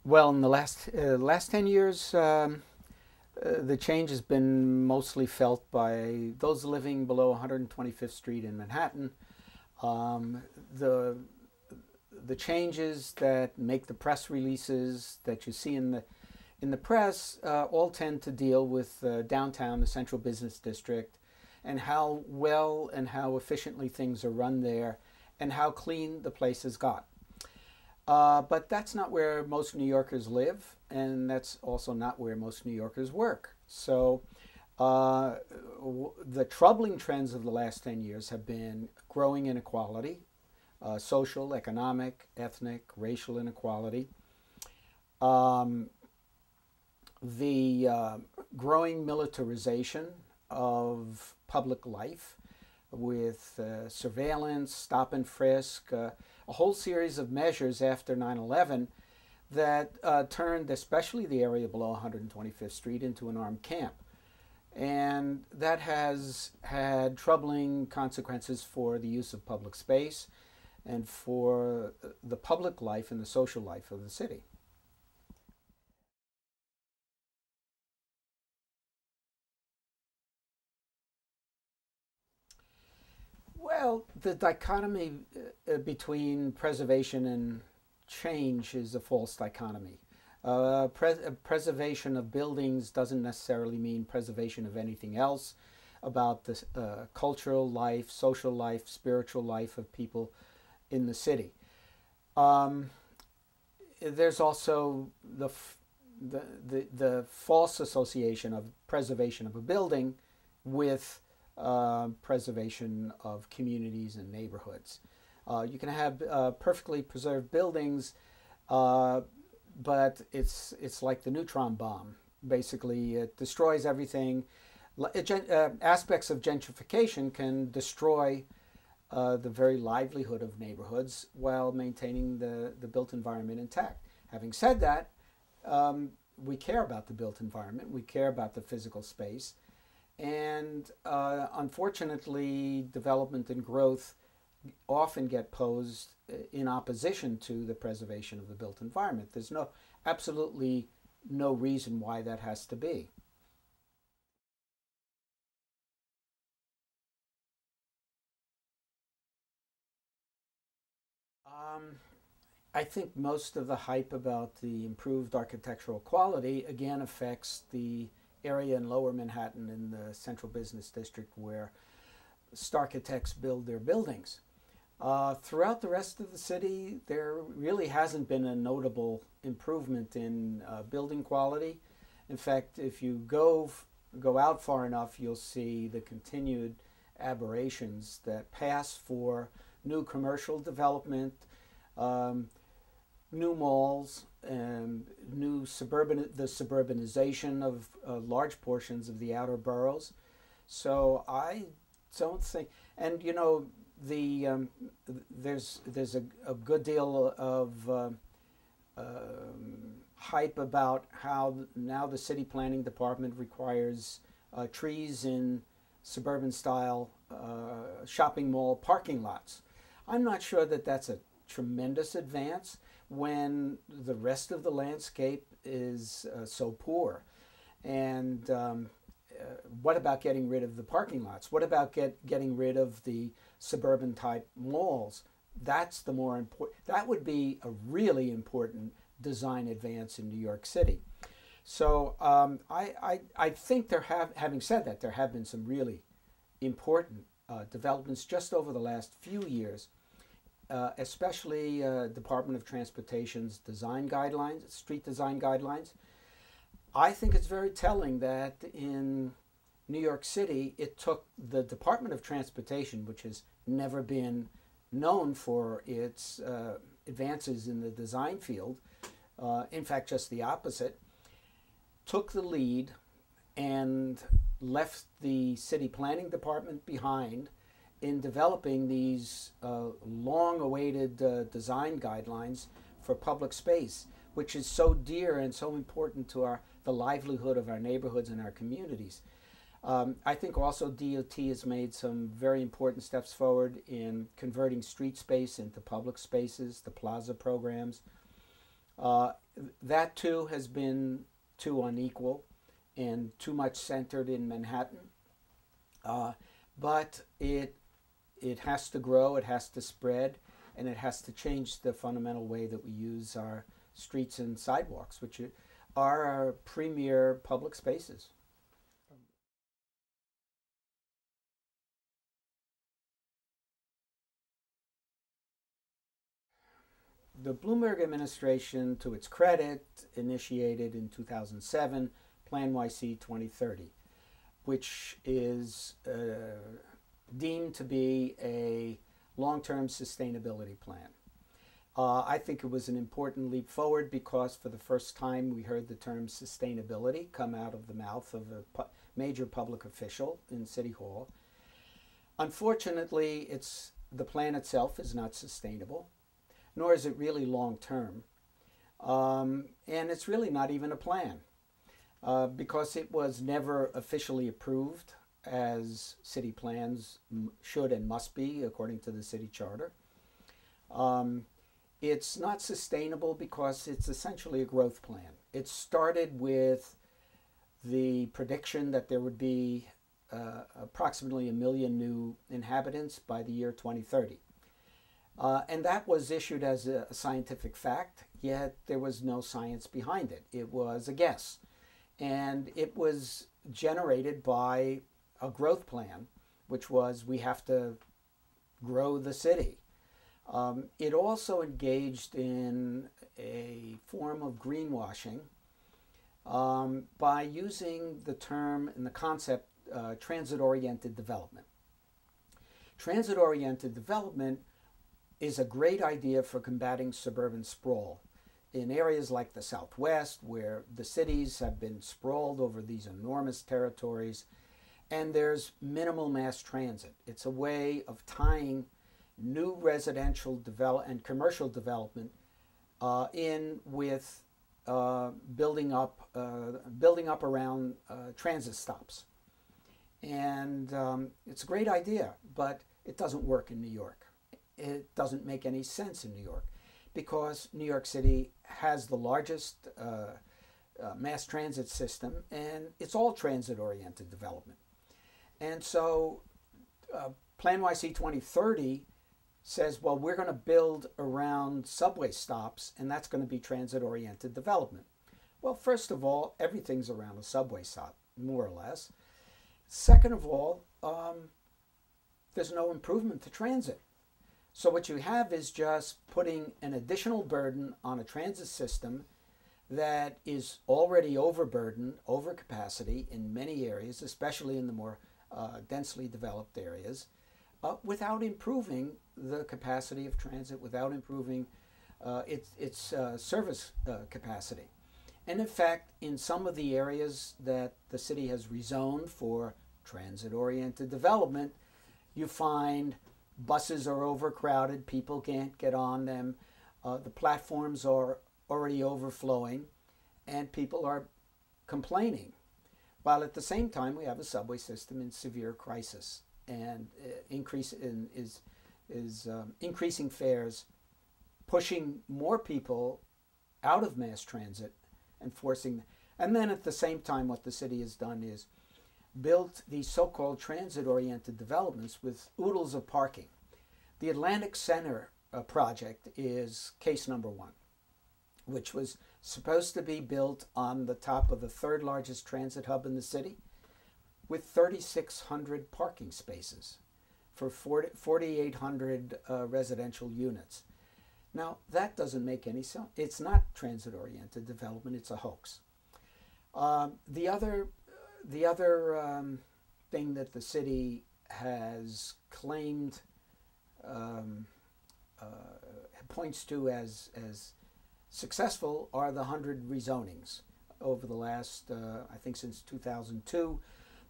Well, in the last 10 years, the change has been mostly felt by those living below 125th Street in Manhattan. Um, the the changes that make the press releases that you see in the press all tend to deal with downtown, the central business district, and how well and how efficiently things are run there, and how clean the place has got. But that's not where most New Yorkers live, and that's also not where most New Yorkers work. So uh, the troubling trends of the last 10 years have been growing inequality, social, economic, ethnic, racial inequality, um, the growing militarization of public life with surveillance, stop and frisk, a whole series of measures after 9/11 that turned especially the area below 125th Street into an armed camp. And that has had troubling consequences for the use of public space and for the public life and the social life of the city. Well, the dichotomy between preservation and change is a false dichotomy. Preservation of buildings doesn't necessarily mean preservation of anything else about the cultural life, social life, spiritual life of people in the city. Um, there's also the false association of preservation of a building with preservation of communities and neighborhoods. You can have perfectly preserved buildings, uh, but it's like the neutron bomb. Basically, it destroys everything. Aspects of gentrification can destroy the very livelihood of neighborhoods while maintaining the built environment intact. Having said that, we care about the built environment, we care about the physical space, and unfortunately, development and growth often get posed in opposition to the preservation of the built environment. There's absolutely no reason why that has to be. Um, I think most of the hype about the improved architectural quality again affects the area in lower Manhattan in the central business district where architects build their buildings. Throughout the rest of the city, there really hasn't been a notable improvement in building quality. In fact, if you go out far enough, you'll see the continued aberrations that pass for new commercial development, um, new malls, and the suburbanization of large portions of the outer boroughs. So I don't think, and you know, there's a good deal of hype about how now the city planning department requires trees in suburban style shopping mall parking lots. I'm not sure that that's a tremendous advance when the rest of the landscape is so poor. And what about getting rid of the parking lots? What about getting rid of the suburban type malls? That's the more important. That would be a really important design advance in New York City. So I think having said that, there have been some really important developments just over the last few years, especially Department of Transportation's design guidelines, street design guidelines. I think it's very telling that in New York City, it took the Department of Transportation, which has never been known for its advances in the design field, in fact, just the opposite, took the lead and left the city planning department behind in developing these long awaited design guidelines for public space, which is so dear and so important to the livelihood of our neighborhoods and our communities. I think also DOT has made some very important steps forward in converting street space into public spaces, the plaza programs, That too has been too unequal and too much centered in Manhattan. Uh, but it has to grow, it has to spread, and it has to change the fundamental way that we use our streets and sidewalks, which are our premier public spaces. The Bloomberg administration, to its credit, initiated in 2007 Plan YC 2030, which is deemed to be a long-term sustainability plan. I think it was an important leap forward because for the first time we heard the term sustainability come out of the mouth of a major public official in City Hall. Unfortunately, the plan itself is not sustainable, nor is it really long-term. And it's really not even a plan because it was never officially approved as city plans should and must be according to the city charter. It's not sustainable because it's essentially a growth plan. It started with the prediction that there would be approximately 1 million new inhabitants by the year 2030. And that was issued as a scientific fact, yet there was no science behind it. It was a guess. And it was generated by a growth plan, which was we have to grow the city. It also engaged in a form of greenwashing by using the term and the concept transit-oriented development. Transit-oriented development is a great idea for combating suburban sprawl. In areas like the Southwest, where the cities have been sprawled over these enormous territories, and there's minimal mass transit. It's a way of tying new residential and commercial development in with building up around transit stops. And it's a great idea, but it doesn't work in New York. It doesn't make any sense in New York because New York City has the largest mass transit system, and it's all transit-oriented development. And so Plan YC 2030 says, well, we're going to build around subway stops, and that's going to be transit-oriented development. Well, first of all, everything's around a subway stop, more or less. Second of all, there's no improvement to transit. So what you have is just putting an additional burden on a transit system that is already overburdened, over capacity in many areas, especially in the more densely developed areas, without improving the capacity of transit, without improving its service capacity. And in fact, in some of the areas that the city has rezoned for transit-oriented development, you find buses are overcrowded, people can't get on them, the platforms are already overflowing, and people are complaining. While at the same time, we have a subway system in severe crisis and increasing fares, pushing more people out of mass transit and forcing. And then at the same time, what the city has done is built these so-called transit-oriented developments with oodles of parking. The Atlantic Center project is case number one, which was supposed to be built on the top of the third largest transit hub in the city with 3,600 parking spaces for 4,800 residential units. Now, that doesn't make any sense. It's not transit-oriented development, it's a hoax. The other thing that the city has claimed points to as successful are the 100 rezonings. Over the last, I think since 2002,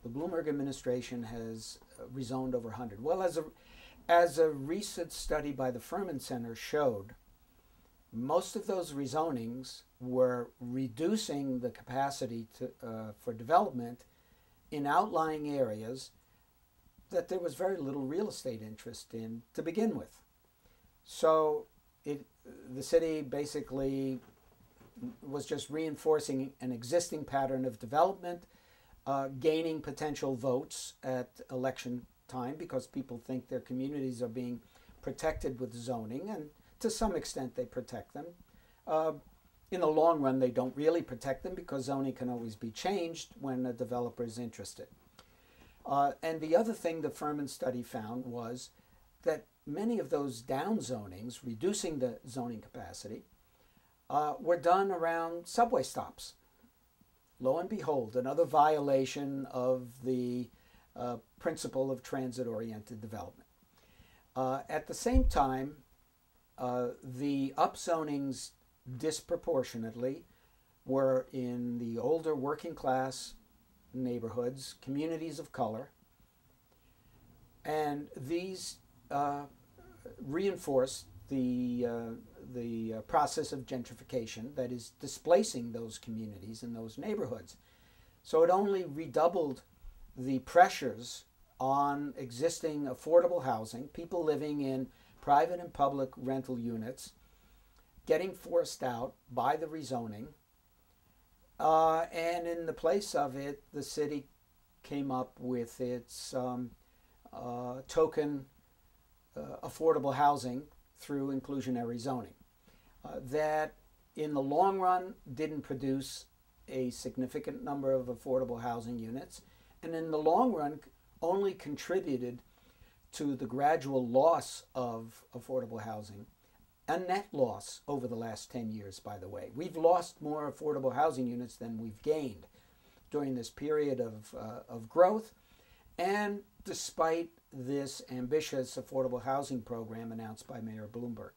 the Bloomberg administration has rezoned over 100. Well, as a recent study by the Furman Center showed, most of those rezonings were reducing the capacity for development in outlying areas that there was very little real estate interest in to begin with. So the city basically was just reinforcing an existing pattern of development, gaining potential votes at election time because people think their communities are being protected with zoning, and to some extent they protect them. In the long run, they don't really protect them because zoning can always be changed when a developer is interested. And the other thing the Furman study found was that many of those downzonings, reducing the zoning capacity, were done around subway stops. Lo and behold, another violation of the principle of transit-oriented development. At the same time, the upzonings disproportionately were in the older working class neighborhoods, communities of color, and these reinforced the process of gentrification that is displacing those communities and those neighborhoods. So it only redoubled the pressures on existing affordable housing, people living in private and public rental units, getting forced out by the rezoning, and in the place of it, the city came up with its token affordable housing through inclusionary zoning. That in the long run didn't produce a significant number of affordable housing units, and in the long run only contributed to the gradual loss of affordable housing. A net loss over the last 10 years, by the way. We've lost more affordable housing units than we've gained during this period of growth, and despite this ambitious affordable housing program announced by Mayor Bloomberg.